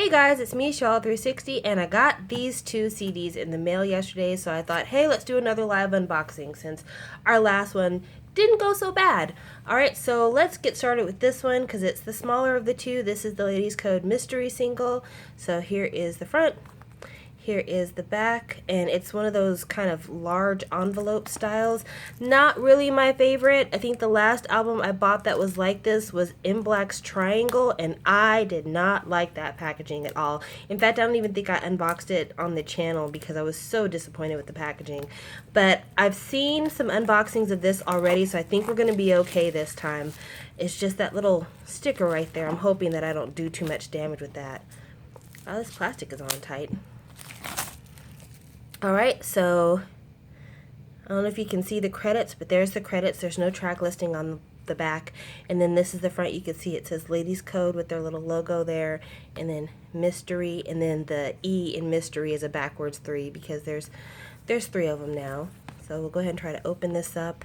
Hey guys, it's me, Shaw360, and I got these two CDs in the mail yesterday, so I thought, hey, let's do another live unboxing since our last one didn't go so bad. Alright, so let's get started with this one because it's the smaller of the two. This is the Ladies Code Mystery Single. So here is the front. Here is the back, and it's one of those kind of large envelope styles. Not really my favorite. I think the last album I bought that was like this was In Black's Triangle, and I did not like that packaging at all. In fact, I don't even think I unboxed it on the channel because I was so disappointed with the packaging. But I've seen some unboxings of this already, so I think we're going to be okay this time. It's just that little sticker right there. I'm hoping that I don't do too much damage with that. Oh, this plastic is on tight. Alright, so I don't know if you can see the credits, but there's the credits. There's no track listing on the back. And then this is the front. You can see it says Ladies Code with their little logo there. And then Mystery. And then the E in Mystery is a backwards 3 because there's 3 of them now. So we'll go ahead and try to open this up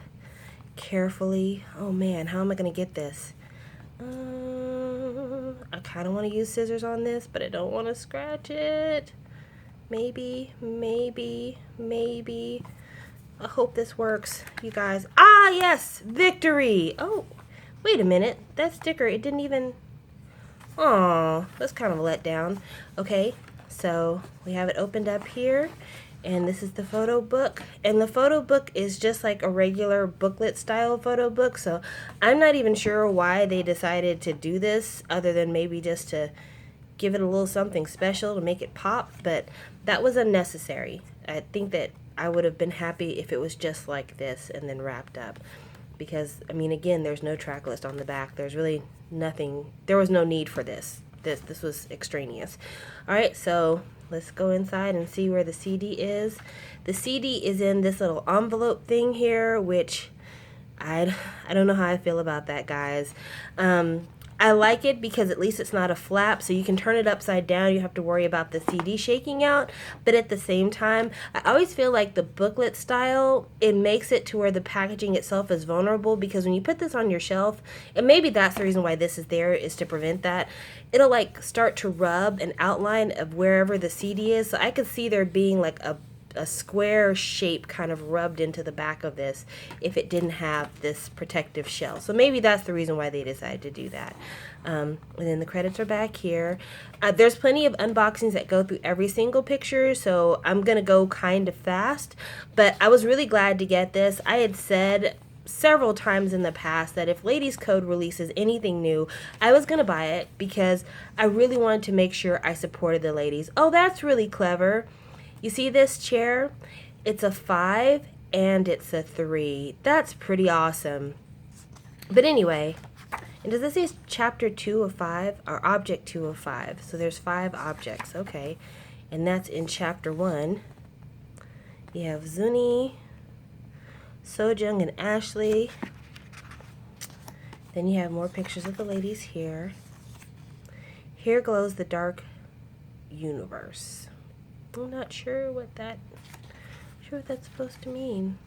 carefully. Oh man, how am I going to get this? I kind of want to use scissors on this, but I don't want to scratch it. Maybe. I hope this works, you guys. Ah, yes! Victory! Oh, wait a minute. That sticker, it didn't even... Aw, that's kind of a letdown. Okay, so we have it opened up here. And this is the photo book. And the photo book is just like a regular booklet style photo book. So I'm not even sure why they decided to do this other than maybe just to give it a little something special to make it pop, but that was unnecessary. I think that I would have been happy if it was just like this and then wrapped up, because I mean, again, there's no track list on the back. There's really nothing. There was no need for this. This was extraneous. All right, so let's go inside and see where the CD is. The CD is in this little envelope thing here, which I don't know how I feel about that, guys. I like it because at least it's not a flap, so you can turn it upside down. You have to worry about the CD shaking out. But at the same time, I always feel like the booklet style, it makes it to where the packaging itself is vulnerable, because when you put this on your shelf, and maybe that's the reason why this is there, is to prevent that, it'll like start to rub an outline of wherever the CD is. So I could see there being like a square shape kind of rubbed into the back of this if it didn't have this protective shell. So maybe that's the reason why they decided to do that. And then the credits are back here. There's plenty of unboxings that go through every single picture, so I'm gonna go kind of fast, but I was really glad to get this. I had said several times in the past that if Ladies Code releases anything new, I was gonna buy it because I really wanted to make sure I supported the ladies. Oh, that's really clever. You see this chair? It's a 5 and it's a 3. That's pretty awesome. But anyway, and does this say chapter 2 of 5 or object 2 of 5? So there's 5 objects, okay. And that's in chapter 1. You have Zuni, Sojung, and Ashley. Then you have more pictures of the ladies here. Here glows the dark universe. I'm not sure what that's supposed to mean.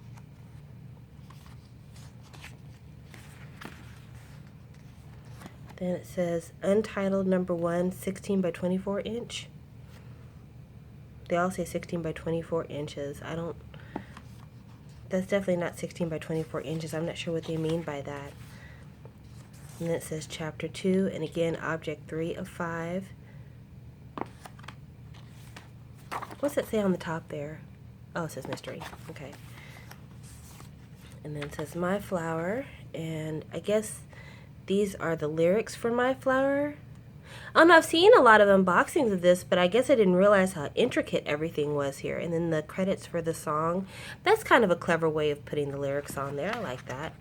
Then it says Untitled number 1, 16 by 24 inch. They all say 16 by 24 inches. That's definitely not 16 by 24 inches. I'm not sure what they mean by that. And then it says chapter 2, and again, object 3 of 5. What's that say on the top there? Oh, it says mystery. Okay. And then it says My Flower. And I guess these are the lyrics for My Flower. I don't know, I've seen a lot of unboxings of this, but I guess I didn't realize how intricate everything was here. And then the credits for the song. That's kind of a clever way of putting the lyrics on there. I like that.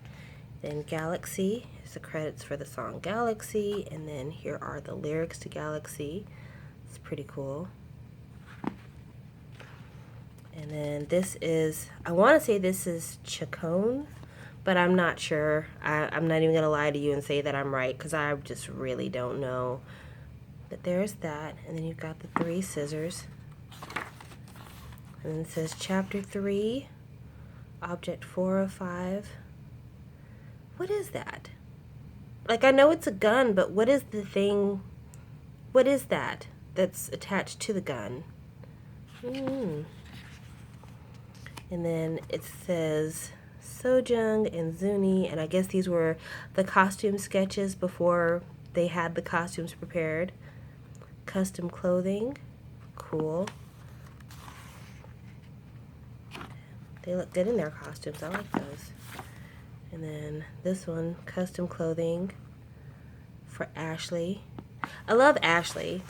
Then Galaxy is the credits for the song Galaxy. And then here are the lyrics to Galaxy. It's pretty cool. And then this is, I want to say this is Chacon, but I'm not sure. I'm not even going to lie to you and say that I'm right, because I just really don't know. But there's that. And then you've got the 3 scissors. And then it says chapter 3, object 4 of 5. What is that? Like, I know it's a gun, but what is the thing? What is that? that's attached to the gun. And then it says Sojung and Zuni, and I guess these were the costume sketches before they had the costumes prepared. Custom clothing. Cool. They look good in their costumes. I like those. And then this one, custom clothing for Ashley. I love Ashley.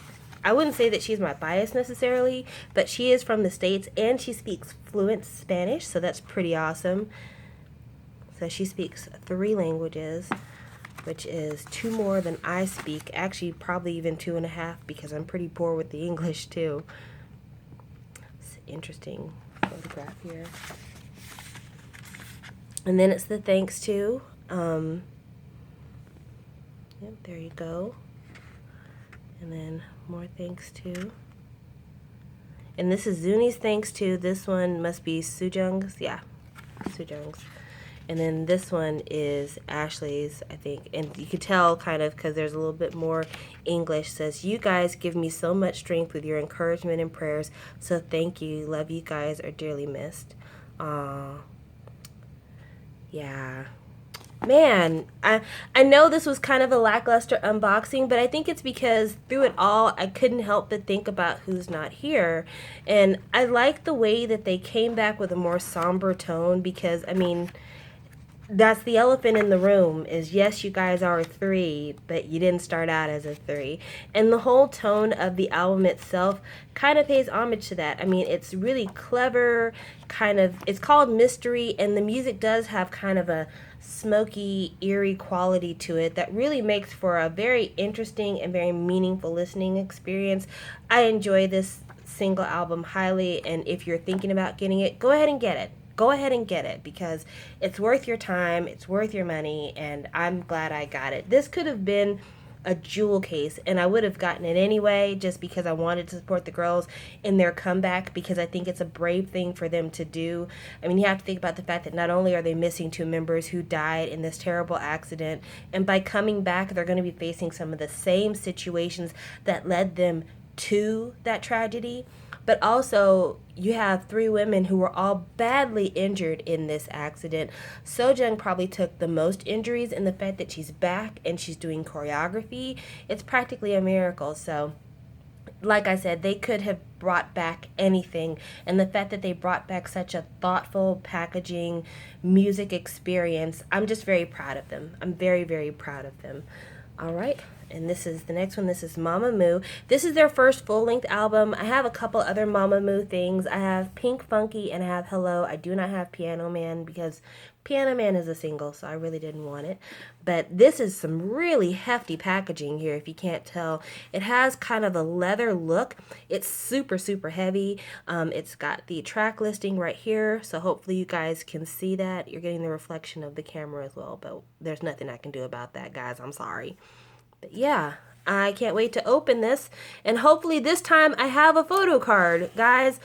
I wouldn't say that she's my bias necessarily, but she is from the States and she speaks fluent Spanish, so that's pretty awesome. So she speaks 3 languages, which is 2 more than I speak. Actually, probably even 2.5 because I'm pretty poor with the English too. It's an interesting photograph here. And then it's the thanks to. Yep, there you go. And then more thanks to. And this is Zuni's thanks to. This one must be Sujung's. Yeah, Sujung's. And then this one is Ashley's, I think. And you can tell kind of because there's a little bit more English. It says, you guys give me so much strength with your encouragement and prayers. So thank you. Love you guys. Are dearly missed. Aww. Yeah. Man, I know this was kind of a lackluster unboxing, but I think it's because through it all, I couldn't help but think about who's not here. And I like the way that they came back with a more somber tone because, I mean, that's the elephant in the room is, yes, you guys are a 3, but you didn't start out as a 3. And the whole tone of the album itself kind of pays homage to that. I mean, it's really clever, kind of, it's called Mystery, and the music does have kind of a smoky, eerie quality to it that really makes for a very interesting and very meaningful listening experience. I enjoy this single album highly, and if you're thinking about getting it, go ahead and get it. Go ahead and get it because it's worth your time, it's worth your money, and I'm glad I got it. This could have been a jewel case, and I would have gotten it anyway just because I wanted to support the girls in their comeback because I think it's a brave thing for them to do. I mean, you have to think about the fact that not only are they missing 2 members who died in this terrible accident, and by coming back, they're going to be facing some of the same situations that led them to that tragedy. But also, you have 3 women who were all badly injured in this accident. Sojung probably took the most injuries, and the fact that she's back and she's doing choreography, it's practically a miracle. So, like I said, they could have brought back anything. And the fact that they brought back such a thoughtful packaging music experience, I'm just very proud of them. I'm very, very proud of them. All right. And this is the next one. This is Mamamoo. This is their first full-length album. I have a couple other Mamamoo things. I have Pink Funky and I have Hello. I do not have Piano Man because Piano Man is a single, so I really didn't want it. But this is some really hefty packaging here, if you can't tell. It has kind of a leather look. It's super, super heavy. It's got the track listing right here, so hopefully you guys can see that. You're getting the reflection of the camera as well, but there's nothing I can do about that, guys. I'm sorry. But yeah, I can't wait to open this, and hopefully this time I have a photo card. Guys,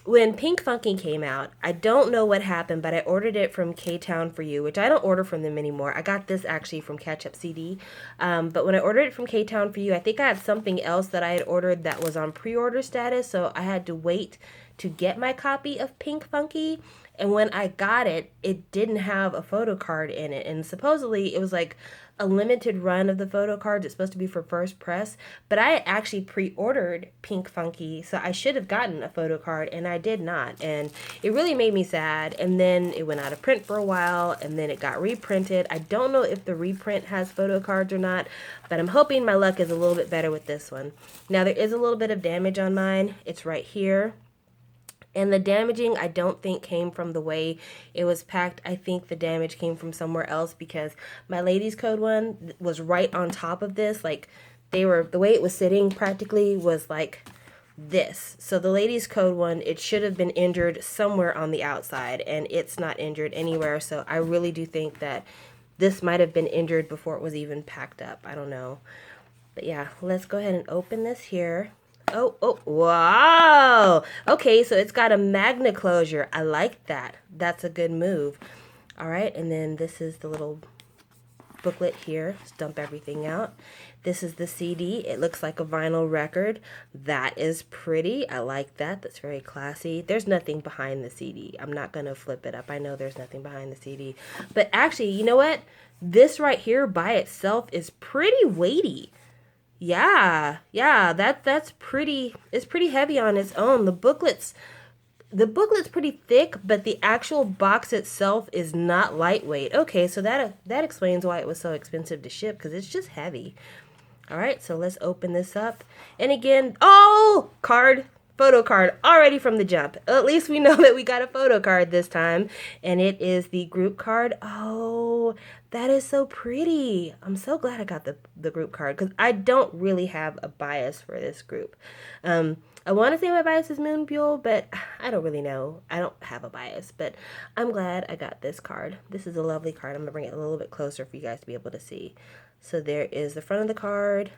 when Pink Funky came out, I don't know what happened, but I ordered it from K-Town For You, which I don't order from them anymore. I got this actually from Catch Up CD, but when I ordered it from K-Town For You, I think I had something else that I had ordered that was on pre-order status, so I had to wait to get my copy of Pink Funky. And when I got it, it didn't have a photo card in it, and supposedly it was like a limited run of the photo cards. It's supposed to be for first press, but I actually pre-ordered Pink Funky, so I should have gotten a photo card, and I did not, and it really made me sad. And then it went out of print for a while, and then it got reprinted. I don't know if the reprint has photo cards or not, but I'm hoping my luck is a little bit better with this one. Now, there is a little bit of damage on mine. It's right here. And the damaging, I don't think came from the way it was packed. I think the damage came from somewhere else because my ladies code one was right on top of this. Like, the way it was sitting practically was like this. So the ladies code one, it should have been injured somewhere on the outside, and it's not injured anywhere. So I really do think that this might have been injured before it was even packed up. I don't know. But yeah, let's go ahead and open this here. Oh, wow. Okay, so it's got a magnet closure. I like that. That's a good move. All right, and then this is the little booklet here. Let's dump everything out. This is the CD. It looks like a vinyl record. That is pretty. I like that. That's very classy. There's nothing behind the CD. I'm not going to flip it up. I know there's nothing behind the CD. But actually, you know what? This right here by itself is pretty weighty. Yeah, that's pretty, it's pretty heavy on its own. The booklet's pretty thick, but the actual box itself is not lightweight. Okay, so that explains why it was so expensive to ship, because it's just heavy. All right, so let's open this up. And again, oh, photo card, already from the jump. At least we know that we got a photo card this time, and it is the group card. Oh, that is so pretty. I'm so glad I got the group card, because I don't really have a bias for this group. I want to say my bias is Moonbuell, but I don't really know. I don't have a bias, but I'm glad I got this card. This is a lovely card. I'm going to bring it a little bit closer for you guys to be able to see. So there is the front of the card.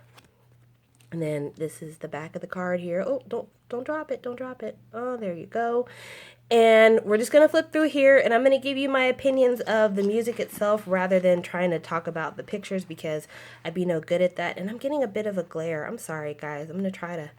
And then this is the back of the card here. Oh, don't drop it. Don't drop it. Oh, there you go. And we're just going to flip through here, and I'm going to give you my opinions of the music itself rather than trying to talk about the pictures, because I'd be no good at that. And I'm getting a bit of a glare. I'm sorry, guys. I'm going to try to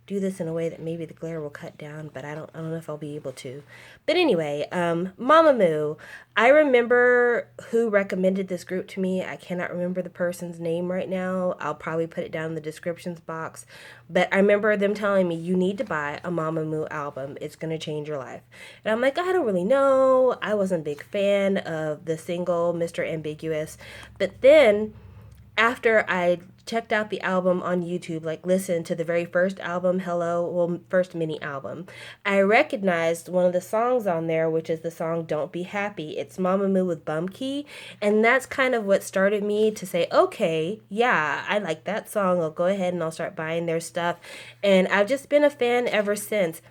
do this in a way that maybe the glare will cut down, but I don't know if I'll be able to. But anyway, Mamamoo. I remember who recommended this group to me. I cannot remember the person's name right now. I'll probably put it down in the descriptions box. But I remember them telling me, you need to buy a Mamamoo album. It's going to change your life. And I'm like, I don't really know. I wasn't a big fan of the single, Mr. Ambiguous. But then after I checked out the album on YouTube, like listened to the very first album, first mini album, I recognized one of the songs on there, which is the song Don't Be Happy. It's Mamamoo with Bumkey, and that's kind of what started me to say, okay, yeah, I like that song. I'll go ahead and I'll start buying their stuff, and I've just been a fan ever since.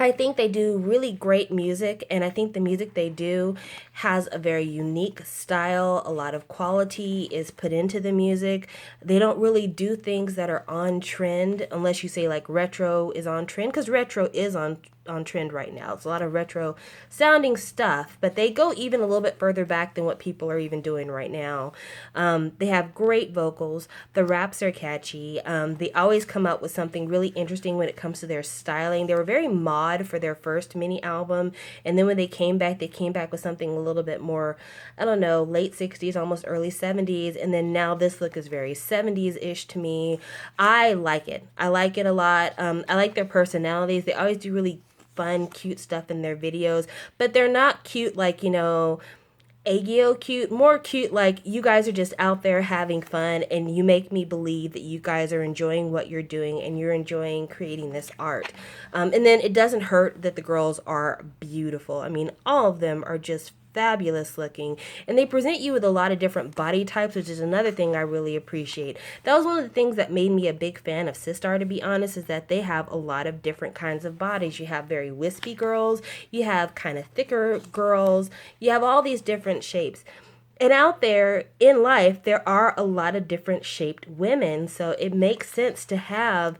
I think they do really great music, and I think the music they do has a very unique style. A lot of quality is put into the music. They don't really do things that are on trend, unless you say like retro is on trend, because retro is on trend right now. It's a lot of retro sounding stuff, but they go even a little bit further back than what people are even doing right now. They have great vocals. The raps are catchy. They always come up with something really interesting when it comes to their styling. They were very mod for their first mini album, and then when they came back with something a little bit more, I don't know, late 60s, almost early 70s, and then now this look is very 70s-ish to me. I like it. I like it a lot. I like their personalities. They always do really fun, cute stuff in their videos, but they're not cute like, Aegyo cute, more cute like you guys are just out there having fun, and you make me believe that you guys are enjoying what you're doing and you're enjoying creating this art. And then it doesn't hurt that the girls are beautiful. I mean, all of them are just fabulous looking, and they present you with a lot of different body types, which is another thing I really appreciate. That was one of the things that made me a big fan of Sistar, to be honest, is that they have a lot of different kinds of bodies. You have very wispy girls, you have kind of thicker girls, you have all these different shapes. And out there in life, there are a lot of different shaped women, so it makes sense to have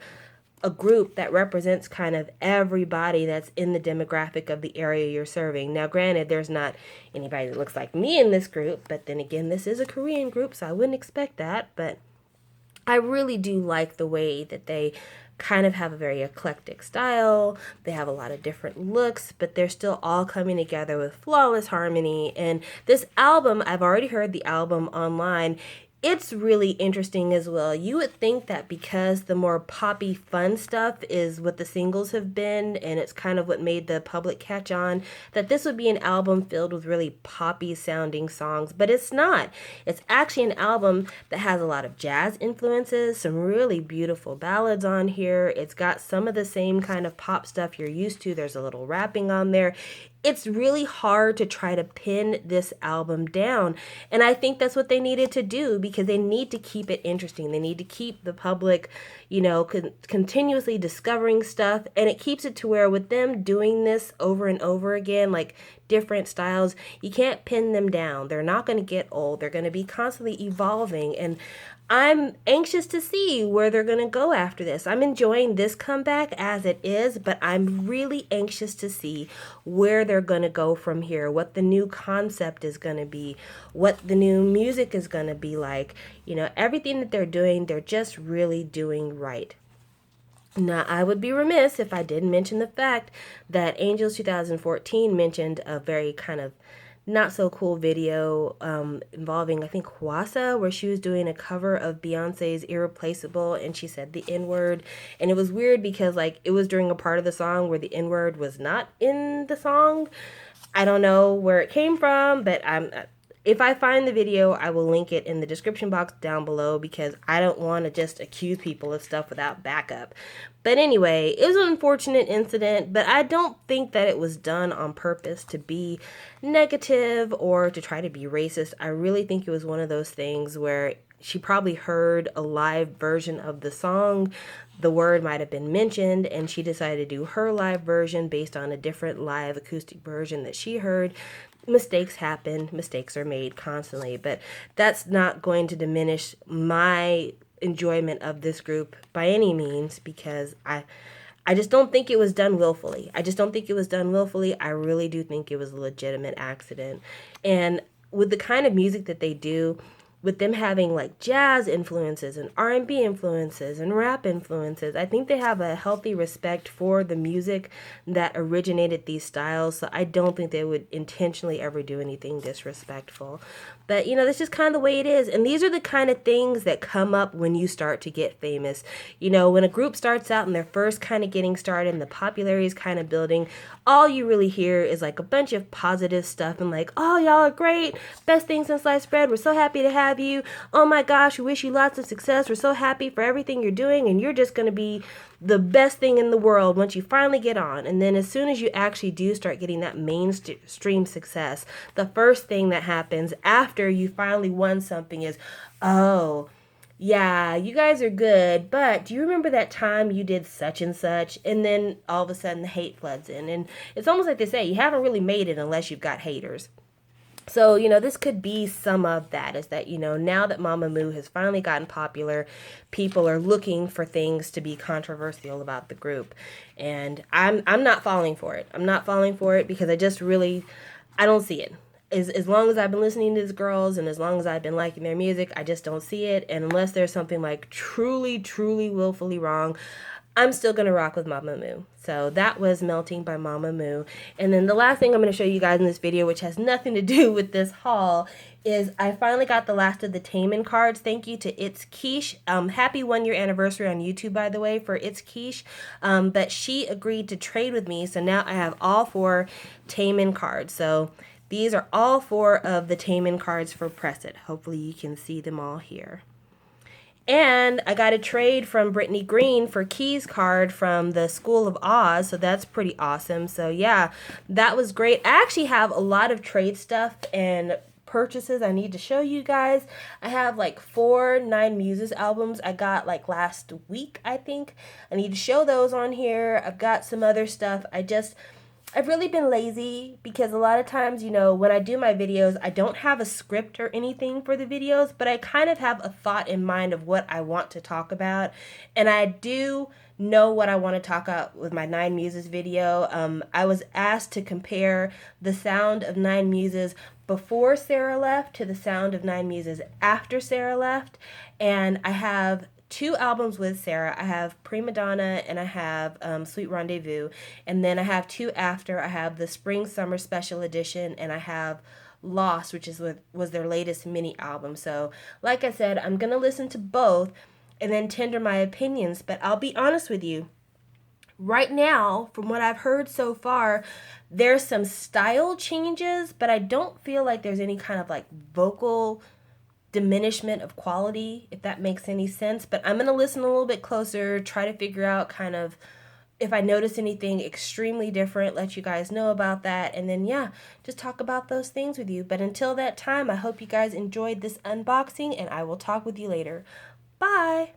a group that represents kind of everybody that's in the demographic of the area you're serving. Now, granted, there's not anybody that looks like me in this group, but then again, this is a Korean group, so I wouldn't expect that. But I really do like the way that they kind of have a very eclectic style. They have a lot of different looks, but they're still all coming together with flawless harmony. And this album, I've already heard the album online. It's really interesting as well. You would think that because the more poppy fun stuff is what the singles have been, and it's kind of what made the public catch on, that this would be an album filled with really poppy sounding songs, but it's not. It's actually an album that has a lot of jazz influences, some really beautiful ballads on here. It's got some of the same kind of pop stuff you're used to. There's a little rapping on there. It's really hard to try to pin this album down. And I think that's what they needed to do, because they need to keep it interesting. They need to keep the public, continuously discovering stuff. And it keeps it to where with them doing this over and over again, like different styles, you can't pin them down. They're not going to get old. They're going to be constantly evolving. And I'm anxious to see where they're going to go after this. I'm enjoying this comeback as it is, but I'm really anxious to see where they're going to go from here, what the new concept is going to be, what the new music is going to be like. You know, everything that they're doing, they're just really doing right. Now, I would be remiss if I didn't mention the fact that Angels 2014 mentioned a very kind of not so cool video involving, I think, Kwasa, where she was doing a cover of Beyonce's Irreplaceable and she said the N word. And it was weird because, like, it was during a part of the song where the N word was not in the song. I don't know where it came from, but if I find the video, I will link it in the description box down below because I don't want to just accuse people of stuff without backup. But anyway, it was an unfortunate incident, but I don't think that it was done on purpose to be negative or to try to be racist. I really think it was one of those things where she probably heard a live version of the song. The word might have been mentioned, and she decided to do her live version based on a different live acoustic version that she heard. Mistakes happen, mistakes are made constantly, but that's not going to diminish my enjoyment of this group by any means because I just don't think it was done willfully. I just don't think it was done willfully. I really do think it was a legitimate accident. And with the kind of music that they do, with them having like jazz influences and R&B influences and rap influences, I think they have a healthy respect for the music that originated these styles. So I don't think they would intentionally ever do anything disrespectful. But, you know, that's just kind of the way it is. And these are the kind of things that come up when you start to get famous. You know, when a group starts out and they're first kind of getting started and the popularity is kind of building, all you really hear is like a bunch of positive stuff and like, oh, y'all are great. Best thing since sliced bread. We're so happy to have you. Oh my gosh, we wish you lots of success. We're so happy for everything you're doing and you're just going to be the best thing in the world once you finally get on. And then as soon as you actually do start getting that mainstream success, the first thing that happens after you finally won something is, oh, yeah, you guys are good, but do you remember that time you did such and such? And then all of a sudden the hate floods in. And it's almost like they say, you haven't really made it unless you've got haters. So, you know, this could be some of that is that, you know, now that Mamamoo has finally gotten popular, people are looking for things to be controversial about the group. And I'm not falling for it. I'm not falling for it because I just really, I don't see it. As long as I've been listening to these girls and as long as I've been liking their music, I just don't see it. And unless there's something like truly, truly willfully wrong, I'm still going to rock with Mamamoo. So that was Melting by Mamamoo. And then the last thing I'm going to show you guys in this video, which has nothing to do with this haul, is I finally got the last of the Taemin cards. Thank you to It's Quiche. Happy 1 year anniversary on YouTube, by the way, for It's Quiche. But she agreed to trade with me. So now I have all 4 Taemin cards. So these are all 4 of the Taemin cards for Press It. Hopefully you can see them all here. And I got a trade from Brittany Green for Key's card from the School of Oz, so that's pretty awesome. So yeah, that was great. I actually have a lot of trade stuff and purchases I need to show you guys. I have like 4 Nine Muses albums I got like last week, I think. I need to show those on here. I've got some other stuff. I've really been lazy because a lot of times, you know, when I do my videos, I don't have a script or anything for the videos, but I kind of have a thought in mind of what I want to talk about. And I do know what I want to talk about with my Nine Muses video. I was asked to compare the sound of Nine Muses before Sarah left to the sound of Nine Muses after Sarah left. And I have 2 albums with Sarah. I have Prima Donna and I have Sweet Rendezvous. And then I have 2 after. I have the Spring Summer Special Edition and I have Lost, which was their latest mini album. So like I said, I'm going to listen to both and then tender my opinions. But I'll be honest with you. Right now, from what I've heard so far, there's some style changes, but I don't feel like there's any kind of like vocal diminishment of quality, if that makes any sense. But I'm going to listen a little bit closer, try to figure out kind of if I notice anything extremely different, let you guys know about that. And then, yeah, just talk about those things with you. But until that time, I hope you guys enjoyed this unboxing and I will talk with you later. Bye!